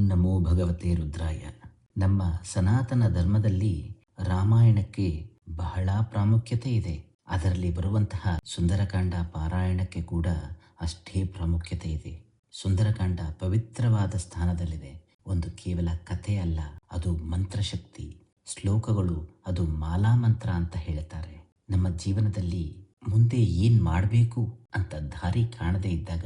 ನಮೋ ಭಗವತೆ ರುದ್ರಾಯ. ನಮ್ಮ ಸನಾತನ ಧರ್ಮದಲ್ಲಿ ರಾಮಾಯಣಕ್ಕೆ ಬಹಳ ಪ್ರಾಮುಖ್ಯತೆ ಇದೆ. ಅದರಲ್ಲಿ ಬರುವಂತಹ ಸುಂದರಕಾಂಡ ಪಾರಾಯಣಕ್ಕೆ ಕೂಡ ಅಷ್ಟೇ ಪ್ರಾಮುಖ್ಯತೆ ಇದೆ. ಸುಂದರಕಾಂಡ ಪವಿತ್ರವಾದ ಸ್ಥಾನದಲ್ಲಿದೆ. ಒಂದು ಕೇವಲ ಕಥೆ ಅಲ್ಲ, ಅದು ಮಂತ್ರಶಕ್ತಿ. ಶ್ಲೋಕಗಳು ಅದು ಮಾಲಾ ಮಂತ್ರ ಅಂತ ಹೇಳ್ತಾರೆ. ನಮ್ಮ ಜೀವನದಲ್ಲಿ ಮುಂದೆ ಏನ್ ಮಾಡಬೇಕು ಅಂತ ದಾರಿ ಕಾಣದೇ ಇದ್ದಾಗ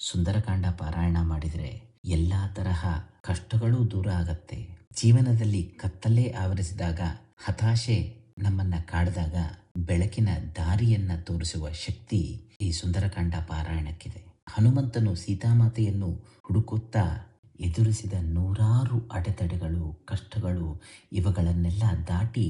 ಸುಂದರಕಾಂಡ ಪಾರಾಯಣ ಮಾಡಿದರೆ ಎಲ್ಲಾ ತರಹ ಕಷ್ಟಗಳೂ ದೂರ ಆಗತ್ತೆ. ಜೀವನದಲ್ಲಿ ಕತ್ತಲೆ ಆವರಿಸಿದಾಗ, ಹತಾಶೆ ನಮ್ಮನ್ನ ಕಾಡಿದಾಗ ಬೆಳಕಿನ ದಾರಿಯನ್ನ ತೋರಿಸುವ ಶಕ್ತಿ ಈ ಸುಂದರಕಾಂಡ ಪಾರಾಯಣಕ್ಕಿದೆ. ಹನುಮಂತನು ಸೀತಾಮಾತೆಯನ್ನು ಹುಡುಕುತ್ತಾ ಎದುರಿಸಿದ ನೂರಾರು ಅಡೆತಡೆಗಳು, ಕಷ್ಟಗಳು, ಇವುಗಳನ್ನೆಲ್ಲ ದಾಟಿ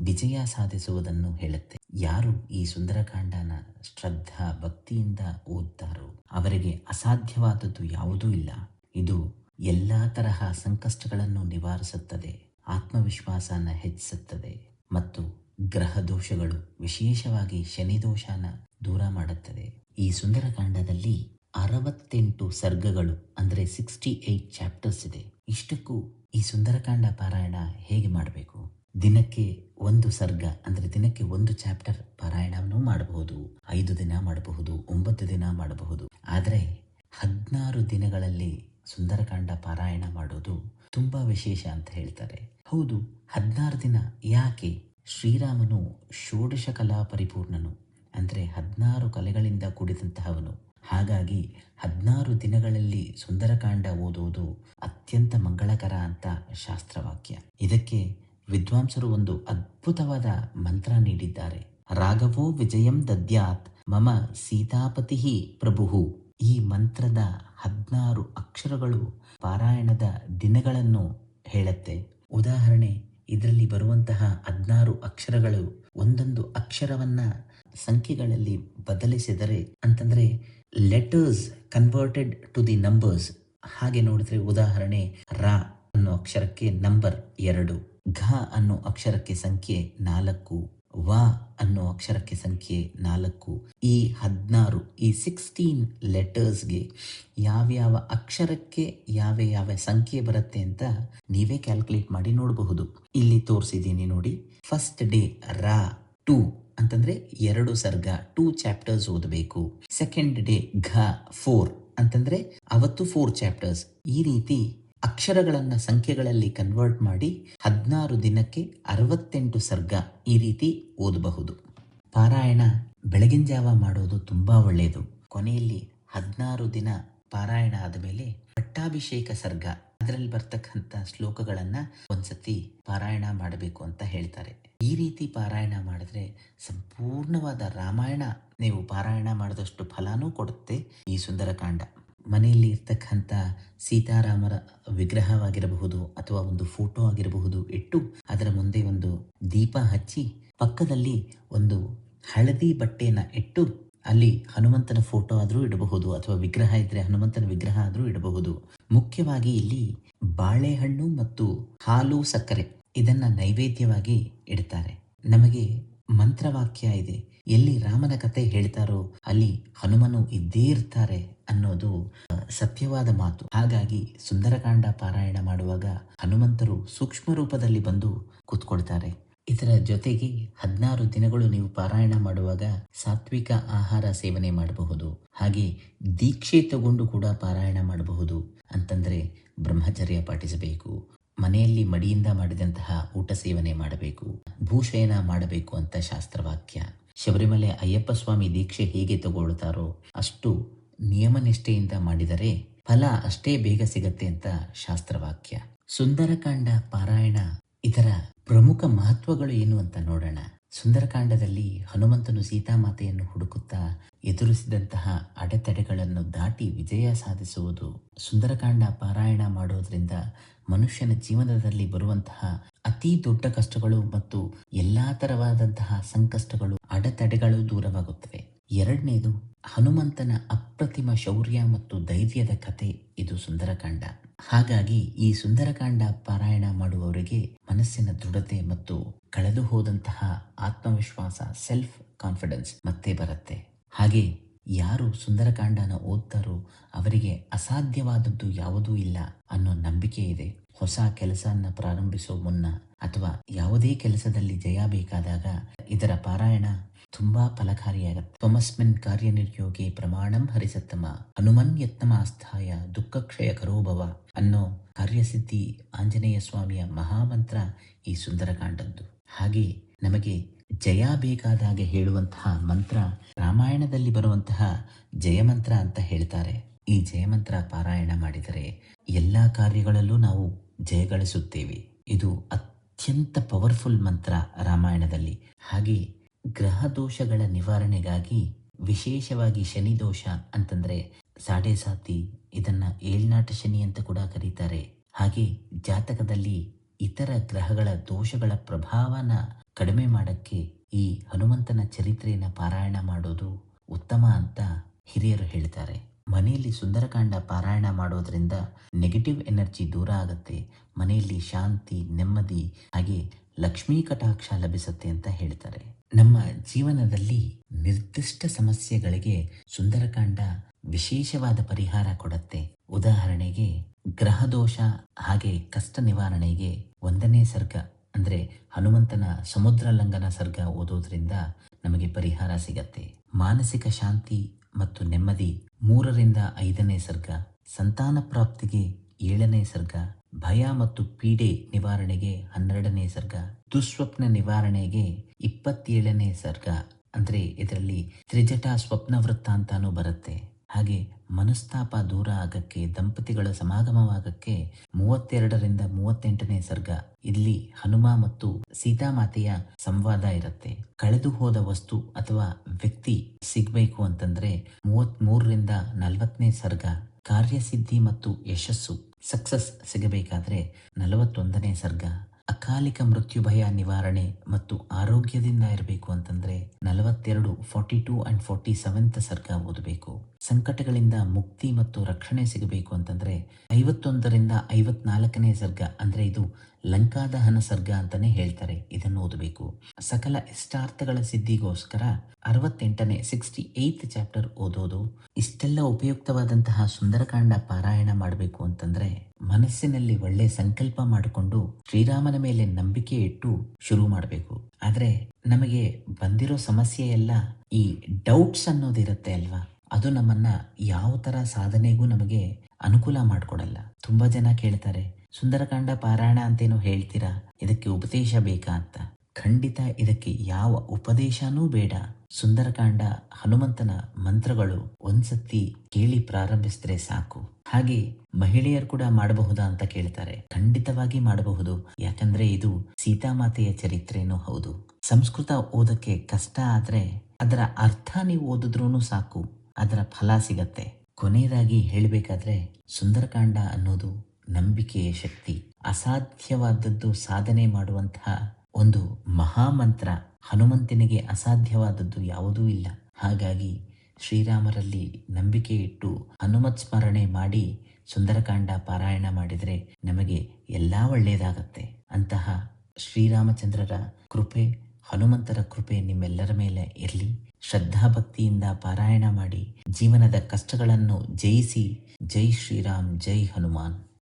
ವಿಜಯ ಸಾಧಿಸುವುದನ್ನು ಹೇಳುತ್ತೆ. ಯಾರು ಈ ಸುಂದರಕಾಂಡನ ಶ್ರದ್ಧಾ ಭಕ್ತಿಯಿಂದ ಓದ್ತಾರೋ ಅವರಿಗೆ ಅಸಾಧ್ಯವಾದದ್ದು ಯಾವುದೂ ಇಲ್ಲ. ಇದು ಎಲ್ಲಾ ತರಹ ಸಂಕಷ್ಟಗಳನ್ನು ನಿವಾರಿಸುತ್ತದೆ, ಆತ್ಮವಿಶ್ವಾಸನ ಹೆಚ್ಚಿಸುತ್ತದೆ ಮತ್ತು ಗ್ರಹ ದೋಷಗಳು, ವಿಶೇಷವಾಗಿ ಶನಿ ದೋಷನ ದೂರ ಮಾಡುತ್ತದೆ. ಈ ಸುಂದರಕಾಂಡದಲ್ಲಿ 68 ಸರ್ಗಗಳು ಅಂದರೆ 68 ಚಾಪ್ಟರ್ಸ್ ಇದೆ. ಇಷ್ಟಕ್ಕೂ ಈ ಸುಂದರಕಾಂಡ ಪಾರಾಯಣ ಹೇಗೆ ಮಾಡಬೇಕು? ದಿನಕ್ಕೆ ಒಂದು ಸರ್ಗ ಅಂದರೆ ದಿನಕ್ಕೆ ಒಂದು ಚಾಪ್ಟರ್ ಪಾರಾಯಣವನ್ನು ಮಾಡಬಹುದು. 5 ದಿನ ಮಾಡಬಹುದು, 9 ದಿನ ಮಾಡಬಹುದು. ಆದರೆ 16 ದಿನಗಳಲ್ಲಿ ಸುಂದರಕಾಂಡ ಪಾರಾಯಣ ಮಾಡೋದು ತುಂಬಾ ವಿಶೇಷ ಅಂತ ಹೇಳ್ತಾರೆ. ಹೌದು, 16 ದಿನ ಯಾಕೆ? ಶ್ರೀರಾಮನು ಷೋಡಶ ಕಲಾ ಪರಿಪೂರ್ಣನು, ಅಂದರೆ 16 ಕಲೆಗಳಿಂದ ಕೂಡಿದಂತಹವನು. ಹಾಗಾಗಿ 16 ದಿನಗಳಲ್ಲಿ ಸುಂದರಕಾಂಡ ಓದುವುದು ಅತ್ಯಂತ ಮಂಗಳಕರ ಅಂತ ಶಾಸ್ತ್ರವಾಕ್ಯ. ಇದಕ್ಕೆ ವಿದ್ವಾಂಸರು ಒಂದು ಅದ್ಭುತವಾದ ಮಂತ್ರ ನೀಡಿದ್ದಾರೆ. ರಾಘವೋ ವಿಜಯಂ ದದ್ಯಾತ್ ಮಮ ಸೀತಾಪತಿ ಪ್ರಭುಹು. ಈ ಮಂತ್ರದ 16 ಅಕ್ಷರಗಳು ಪಾರಾಯಣದ ದಿನಗಳನ್ನು ಹೇಳುತ್ತೆ. ಉದಾಹರಣೆ, ಇದರಲ್ಲಿ ಬರುವಂತಹ 16 ಅಕ್ಷರಗಳು ಒಂದೊಂದು ಅಕ್ಷರವನ್ನ ಸಂಖ್ಯೆಗಳಲ್ಲಿ ಬದಲಿಸಿದರೆ ಅಂತಂದ್ರೆ letters converted to the numbers. ಹಾಗೆ ನೋಡಿದ್ರೆ ಉದಾಹರಣೆ, ರಾ ಅನ್ನೋ ಅಕ್ಷರಕ್ಕೆ ನಂಬರ್ 2, ಘ ಅನ್ನೋ ಅಕ್ಷರಕ್ಕೆ ಸಂಖ್ಯೆ 4, ವ ಅನ್ನೋ ಅಕ್ಷರಕ್ಕೆ ಸಂಖ್ಯೆ 4. ಈ 16 ಈ 16 ಲೆಟರ್ಸ್ಗೆ ಯಾವ್ಯಾವ ಅಕ್ಷರಕ್ಕೆ ಯಾವ ಯಾವ ಸಂಖ್ಯೆ ಬರುತ್ತೆ ಅಂತ ನೀವೇ ಕ್ಯಾಲ್ಕುಲೇಟ್ ಮಾಡಿ ನೋಡಬಹುದು. ಇಲ್ಲಿ ತೋರಿಸಿದ್ದೀನಿ ನೋಡಿ. ಫಸ್ಟ್ ಡೇ ರಾ 2 ಅಂತಂದ್ರೆ 2 ಸರ್ಗ, 2 ಚಾಪ್ಟರ್ಸ್ ಓದಬೇಕು. ಸೆಕೆಂಡ್ ಡೇ ಘ 4 ಅಂತಂದ್ರೆ ಅವತ್ತು 4 ಚಾಪ್ಟರ್ಸ್. ಈ ರೀತಿ ಅಕ್ಷರಗಳನ್ನ ಸಂಖ್ಯೆಗಳಲ್ಲಿ ಕನ್ವರ್ಟ್ ಮಾಡಿ 16 ದಿನಕ್ಕೆ 68 ಸರ್ಗ ಈ ರೀತಿ ಓದಬಹುದು. ಪಾರಾಯಣ ಬೆಳಗಿನ ಜಾವ ಮಾಡೋದು ತುಂಬಾ ಒಳ್ಳೆಯದು. ಕೊನೆಯಲ್ಲಿ 16 ದಿನ ಪಾರಾಯಣ ಆದಮೇಲೆ ಪಟ್ಟಾಭಿಷೇಕ ಸರ್ಗ, ಅದರಲ್ಲಿ ಬರ್ತಕ್ಕಂಥ ಶ್ಲೋಕಗಳನ್ನ ಒಂದ್ಸತಿ ಪಾರಾಯಣ ಮಾಡಬೇಕು ಅಂತ ಹೇಳ್ತಾರೆ. ಈ ರೀತಿ ಪಾರಾಯಣ ಮಾಡಿದ್ರೆ ಸಂಪೂರ್ಣವಾದ ರಾಮಾಯಣ ನೀವು ಪಾರಾಯಣ ಮಾಡಿದಷ್ಟು ಫಲಾನೂ ಕೊಡುತ್ತೆ ಈ ಸುಂದರಕಾಂಡ. ಮನೆಯಲ್ಲಿ ಇರ್ತಕ್ಕಂಥ ಸೀತಾರಾಮರ ವಿಗ್ರಹವಾಗಿರಬಹುದು ಅಥವಾ ಒಂದು ಫೋಟೋ ಆಗಿರಬಹುದು ಇಟ್ಟು ಅದರ ಮುಂದೆ ಒಂದು ದೀಪ ಹಚ್ಚಿ ಪಕ್ಕದಲ್ಲಿ ಒಂದು ಹಳದಿ ಬಟ್ಟೆನ ಇಟ್ಟು ಅಲ್ಲಿ ಹನುಮಂತನ ಫೋಟೋ ಆದ್ರೂ ಇಡಬಹುದು ಅಥವಾ ವಿಗ್ರಹ ಇದ್ರೆ ಹನುಮಂತನ ವಿಗ್ರಹ ಆದ್ರೂ ಇಡಬಹುದು. ಮುಖ್ಯವಾಗಿ ಇಲ್ಲಿ ಬಾಳೆಹಣ್ಣು ಮತ್ತು ಹಾಲು, ಸಕ್ಕರೆ ಇದನ್ನ ನೈವೇದ್ಯವಾಗಿ ಇಡ್ತಾರೆ. ನಮಗೆ ಮಂತ್ರವಾಕ್ಯ ಇದೆ, ಎಲ್ಲಿ ರಾಮನ ಕತೆ ಹೇಳ್ತಾರೋ ಅಲ್ಲಿ ಹನುಮನು ಇದ್ದೇ ಇರ್ತಾರೆ ಅನ್ನೋದು ಸತ್ಯವಾದ ಮಾತು. ಹಾಗಾಗಿ ಸುಂದರಕಾಂಡ ಪಾರಾಯಣ ಮಾಡುವಾಗ ಹನುಮಂತರು ಸೂಕ್ಷ್ಮ ರೂಪದಲ್ಲಿ ಬಂದು ಕೂತ್ಕೊಳ್ತಾರೆ. ಇದರ ಜೊತೆಗೆ 16 ದಿನಗಳು ನೀವು ಪಾರಾಯಣ ಮಾಡುವಾಗ ಸಾತ್ವಿಕ ಆಹಾರ ಸೇವನೆ ಮಾಡಬಹುದು. ಹಾಗೆ ದೀಕ್ಷೆ ತಗೊಂಡು ಕೂಡ ಪಾರಾಯಣ ಮಾಡಬಹುದು. ಅಂತಂದ್ರೆ ಬ್ರಹ್ಮಚರ್ಯ ಪಾಟಿಸಬೇಕು, ಮನೆಯಲ್ಲಿ ಮಡಿಯಿಂದ ಮಾಡಿದಂತಹ ಊಟ ಸೇವನೆ ಮಾಡಬೇಕು, ಭೂಶಯನ ಮಾಡಬೇಕು ಅಂತ ಶಾಸ್ತ್ರವಾಕ್ಯ. ಶಬರಿಮಲೆ ಅಯ್ಯಪ್ಪ ಸ್ವಾಮಿ ದೀಕ್ಷೆ ಹೇಗೆ ತಗೊಳ್ತಾರೋ ಅಷ್ಟು ನಿಯಮನಿಷ್ಠೆಯಿಂದ ಮಾಡಿದರೆ ಫಲ ಅಷ್ಟೇ ಬೇಗ ಸಿಗತ್ತೆ ಅಂತ ಶಾಸ್ತ್ರವಾಕ್ಯ. ಸುಂದರಕಾಂಡ ಪಾರಾಯಣ ಇದರ ಪ್ರಮುಖ ಮಹತ್ವಗಳು ಏನು ಅಂತ ನೋಡೋಣ. ಸುಂದರಕಾಂಡದಲ್ಲಿ ಹನುಮಂತನು ಸೀತಾಮಾತೆಯನ್ನು ಹುಡುಕುತ್ತಾ ಎದುರಿಸಿದಂತಹ ಅಡೆತಡೆಗಳನ್ನು ದಾಟಿ ವಿಜಯ ಸಾಧಿಸುವುದು. ಸುಂದರಕಾಂಡ ಪಾರಾಯಣ ಮಾಡೋದ್ರಿಂದ ಮನುಷ್ಯನ ಜೀವನದಲ್ಲಿ ಬರುವಂತಹ ಅತಿ ದೊಡ್ಡ ಕಷ್ಟಗಳು ಮತ್ತು ಎಲ್ಲಾ ತರವಾದಂತಹ ಸಂಕಷ್ಟಗಳು, ಅಡೆತಡೆಗಳು ದೂರವಾಗುತ್ತವೆ. ಎರಡನೇದು, ಹನುಮಂತನ ಅಪ್ರತಿಮ ಶೌರ್ಯ ಮತ್ತು ಧೈರ್ಯದ ಕಥೆ ಇದು ಸುಂದರಕಾಂಡ. ಹಾಗಾಗಿ ಈ ಸುಂದರಕಾಂಡ ಪಾರಾಯಣ ಮಾಡುವವರಿಗೆ ಮನಸ್ಸಿನ ದೃಢತೆ ಮತ್ತು ಕಳೆದು ಹೋದಂತಹ ಆತ್ಮವಿಶ್ವಾಸ, ಸೆಲ್ಫ್ ಕಾನ್ಫಿಡೆನ್ಸ್ ಮತ್ತೆ ಬರುತ್ತೆ. ಹಾಗೆ ಯಾರು ಸುಂದರಕಾಂಡನ ಓದ್ತಾರೋ ಅವರಿಗೆ ಅಸಾಧ್ಯವಾದದ್ದು ಯಾವುದೂ ಇಲ್ಲ ಅನ್ನೋ ನಂಬಿಕೆ ಇದೆ. ಹೊಸ ಕೆಲಸನ ಪ್ರಾರಂಭಿಸೋ ಮುನ್ನ ಅಥವಾ ಯಾವುದೇ ಕೆಲಸದಲ್ಲಿ ಜಯ ಬೇಕಾದಾಗ ಇದರ ಪಾರಾಯಣ ತುಂಬಾ ಫಲಕಾರಿಯಾಗತ್ತೆ. ತ್ವಮಸ್ಮಿನ್ ಕಾರ್ಯನಿರ್ಯೋಗಿ ಪ್ರಮಾಣಂ ಹರಿಸತ್ತಮ ಹನುಮನ್ ಯತ್ನಮಾಸ್ಥಾಯ ದುಃಖಕ್ಷಯ ಕರೋಭವ ಅನ್ನೋ ಕಾರ್ಯಸಿದ್ಧಿ ಆಂಜನೇಯ ಸ್ವಾಮಿಯ ಮಹಾಮಂತ್ರ ಈ ಸುಂದರಕಾಂಡದ್ದು. ಹಾಗೆ ನಮಗೆ ಜಯ ಬೇಕಾದಾಗ ಹೇಳುವಂತಹ ಮಂತ್ರ ರಾಮಾಯಣದಲ್ಲಿ ಬರುವಂತಹ ಜಯಮಂತ್ರ ಅಂತ ಹೇಳ್ತಾರೆ. ಈ ಜಯಮಂತ್ರ ಪಾರಾಯಣ ಮಾಡಿದರೆ ಎಲ್ಲ ಕಾರ್ಯಗಳಲ್ಲೂ ನಾವು ಜಯಗಳಿಸುತ್ತೇವೆ. ಇದು ಅತ್ಯಂತ ಪವರ್ಫುಲ್ ಮಂತ್ರ ರಾಮಾಯಣದಲ್ಲಿ. ಹಾಗೆ ಗ್ರಹ ದೋಷಗಳ ನಿವಾರಣೆಗಾಗಿ ವಿಶೇಷವಾಗಿ ಶನಿ ದೋಷ ಅಂತಂದ್ರೆ ಸಾಡೆ ಸಾತಿ, ಇದನ್ನ ಏಳ್ನಾಟ ಶನಿ ಅಂತ ಕೂಡ ಕರೀತಾರೆ. ಹಾಗೆ ಜಾತಕದಲ್ಲಿ ಇತರ ಗ್ರಹಗಳ ದೋಷಗಳ ಪ್ರಭಾವನ ಕಡಿಮೆ ಮಾಡಕ್ಕೆ ಈ ಹನುಮಂತನ ಚರಿತ್ರೆಯನ್ನು ಪಾರಾಯಣ ಮಾಡೋದು ಉತ್ತಮ ಅಂತ ಹಿರಿಯರು ಹೇಳ್ತಾರೆ. ಮನೆಯಲ್ಲಿ ಸುಂದರಕಾಂಡ ಪಾರಾಯಣ ಮಾಡೋದ್ರಿಂದ ನೆಗೆಟಿವ್ ಎನರ್ಜಿ ದೂರ ಆಗತ್ತೆ, ಮನೆಯಲ್ಲಿ ಶಾಂತಿ, ನೆಮ್ಮದಿ ಹಾಗೆ ಲಕ್ಷ್ಮೀ ಕಟಾಕ್ಷ ಲಭಿಸುತ್ತೆ ಅಂತ ಹೇಳ್ತಾರೆ. ನಮ್ಮ ಜೀವನದಲ್ಲಿ ನಿರ್ದಿಷ್ಟ ಸಮಸ್ಯೆಗಳಿಗೆ ಸುಂದರಕಾಂಡ ವಿಶೇಷವಾದ ಪರಿಹಾರ ಕೊಡುತ್ತೆ. ಉದಾಹರಣೆಗೆ ಗ್ರಹದೋಷ ಹಾಗೆ ಕಷ್ಟ ನಿವಾರಣೆಗೆ 1ನೇ ಸರ್ಗ ಅಂದ್ರೆ ಹನುಮಂತನ ಸಮುದ್ರ ಲಂಘನ ಸರ್ಗ ಓದೋದ್ರಿಂದ ನಮಗೆ ಪರಿಹಾರ ಸಿಗತ್ತೆ. ಮಾನಸಿಕ ಶಾಂತಿ ಮತ್ತು ನೆಮ್ಮದಿ 3ರಿಂದ 5ನೇ ಸರ್ಗ, ಸಂತಾನ ಪ್ರಾಪ್ತಿಗೆ 7ನೇ ಸರ್ಗ, ಭಯ ಮತ್ತು ಪೀಡೆ ನಿವಾರಣೆಗೆ 12ನೇ ಸರ್ಗ, ದುಸ್ವಪ್ನ ನಿವಾರಣೆಗೆ 27ನೇ ಸರ್ಗ. ಅಂದ್ರೆ ಇದರಲ್ಲಿ ತ್ರಿಜಟ ಸ್ವಪ್ನ ವೃತ್ತ ಅಂತಾನೂ ಬರುತ್ತೆ. ಹಾಗೆ ಮನಸ್ತಾಪ ದೂರ ಆಗಕ್ಕೆ, ದಂಪತಿಗಳ ಸಮಾಗಮವಾಗಕ್ಕೆ 32ರಿಂದ 38ನೇ ಸರ್ಗ. ಇಲ್ಲಿ ಹನುಮ ಮತ್ತು ಸೀತಾಮಾತೆಯ ಸಂವಾದ ಇರುತ್ತೆ. ಕಳೆದು ಹೋದ ವಸ್ತು ಅಥವಾ ವ್ಯಕ್ತಿ ಸಿಗ್ಬೇಕು ಅಂತಂದ್ರೆ 33ರಿಂದ 40ನೇ ಸರ್ಗ. ಕಾರ್ಯಸಿದ್ಧಿ ಮತ್ತು ಯಶಸ್ಸು ಸಕ್ಸಸ್ ಸಿಗಬೇಕಾದ್ರೆ 41ನೇ ಸರ್ಗ. ಅಕಾಲಿಕ ಮೃತ್ಯು ಭಯ ನಿವಾರಣೆ ಮತ್ತು ಆರೋಗ್ಯದಿಂದ ಇರಬೇಕು ಅಂತಂದ್ರೆ 42 ಅಂಡ್ 47th ಸರ್ಗ ಓದಬೇಕು. ಸಂಕಟಗಳಿಂದ ಮುಕ್ತಿ ಮತ್ತು ರಕ್ಷಣೆ ಸಿಗಬೇಕು ಅಂತಂದ್ರೆ 51ರಿಂದ 54ನೇ ಸರ್ಗ. ಅಂದ್ರೆ ಇದು ಲಂಕಾದಹನ ಸರ್ಗ ಅಂತಾನೆ ಹೇಳ್ತಾರೆ, ಇದನ್ನು ಓದಬೇಕು. ಸಕಲ ಇಷ್ಟಾರ್ಥಗಳ ಸಿದ್ಧಿಗೋಸ್ಕರ 68th ಚಾಪ್ಟರ್ ಓದೋದು. ಇಷ್ಟೆಲ್ಲ ಉಪಯುಕ್ತವಾದಂತಹ ಸುಂದರಕಾಂಡ ಪಾರಾಯಣ ಮಾಡಬೇಕು ಅಂತಂದ್ರೆ ಮನಸ್ಸಿನಲ್ಲಿ ಒಳ್ಳೆ ಸಂಕಲ್ಪ ಮಾಡಿಕೊಂಡು ಶ್ರೀರಾಮನ ಮೇಲೆ ನಂಬಿಕೆ ಇಟ್ಟು ಶುರು ಮಾಡಬೇಕು. ಆದ್ರೆ ನಮಗೆ ಬಂದಿರೋ ಸಮಸ್ಯೆ ಎಲ್ಲ ಈ ಡೌಟ್ಸ್ ಅನ್ನೋದಿರುತ್ತೆ ಅಲ್ವಾ, ಅದು ನಮ್ಮನ್ನ ಯಾವ ತರ ಸಾಧನೆಗೂ ನಮಗೆ ಅನುಕೂಲ ಮಾಡಿಕೊಡಲ್ಲ. ತುಂಬಾ ಜನ ಕೇಳ್ತಾರೆ, ಸುಂದರಕಾಂಡ ಪಾರಾಯಣ ಅಂತೇನೋ ಹೇಳ್ತೀರಾ, ಇದಕ್ಕೆ ಉಪದೇಶ ಬೇಕಾ ಅಂತ. ಖಂಡಿತ ಇದಕ್ಕೆ ಯಾವ ಉಪದೇಶನೂ ಬೇಡ. ಸುಂದರಕಾಂಡ ಹನುಮಂತನ ಮಂತ್ರಗಳು ಒಂದ್ಸತಿ ಕೇಳಿ ಪ್ರಾರಂಭಿಸಿದ್ರೆ ಸಾಕು. ಹಾಗೆ ಮಹಿಳೆಯರು ಕೂಡ ಮಾಡಬಹುದಾ ಅಂತ ಕೇಳ್ತಾರೆ. ಖಂಡಿತವಾಗಿ ಮಾಡಬಹುದು, ಯಾಕಂದ್ರೆ ಇದು ಸೀತಾಮಾತೆಯ ಚರಿತ್ರೆನೂ ಹೌದು. ಸಂಸ್ಕೃತ ಓದಕ್ಕೆ ಕಷ್ಟ ಆದ್ರೆ ಅದರ ಅರ್ಥ ನೀವು ಓದಿದ್ರೂ ಸಾಕು, ಅದರ ಫಲ ಸಿಗತ್ತೆ. ಕೊನೆಯದಾಗಿ ಹೇಳಬೇಕಾದ್ರೆ ಸುಂದರಕಾಂಡ ಅನ್ನೋದು ನಂಬಿಕೆಯ ಶಕ್ತಿ. ಅಸಾಧ್ಯವಾದದ್ದು ಸಾಧನೆ ಮಾಡುವಂತಹ ಒಂದು ಮಹಾಮಂತ್ರ. ಹನುಮಂತನಿಗೆ ಅಸಾಧ್ಯವಾದದ್ದು ಯಾವುದೂ ಇಲ್ಲ. ಹಾಗಾಗಿ ಶ್ರೀರಾಮರಲ್ಲಿ ನಂಬಿಕೆ ಇಟ್ಟು ಹನುಮತ್ ಸ್ಮರಣೆ ಮಾಡಿ ಸುಂದರಕಾಂಡ ಪಾರಾಯಣ ಮಾಡಿದರೆ ನಮಗೆ ಎಲ್ಲ ಒಳ್ಳೆಯದಾಗತ್ತೆ. ಅಂತಹ ಶ್ರೀರಾಮಚಂದ್ರರ ಕೃಪೆ, ಹನುಮಂತರ ಕೃಪೆ ನಿಮ್ಮೆಲ್ಲರ ಮೇಲೆ ಇರಲಿ. ಶ್ರದ್ಧಾಭಕ್ತಿಯಿಂದ ಪಾರಾಯಣ ಮಾಡಿ ಜೀವನದ ಕಷ್ಟಗಳನ್ನು ಜಯಿಸಿ. ಜೈ ಶ್ರೀರಾಮ್, ಜೈ ಹನುಮಾನ್.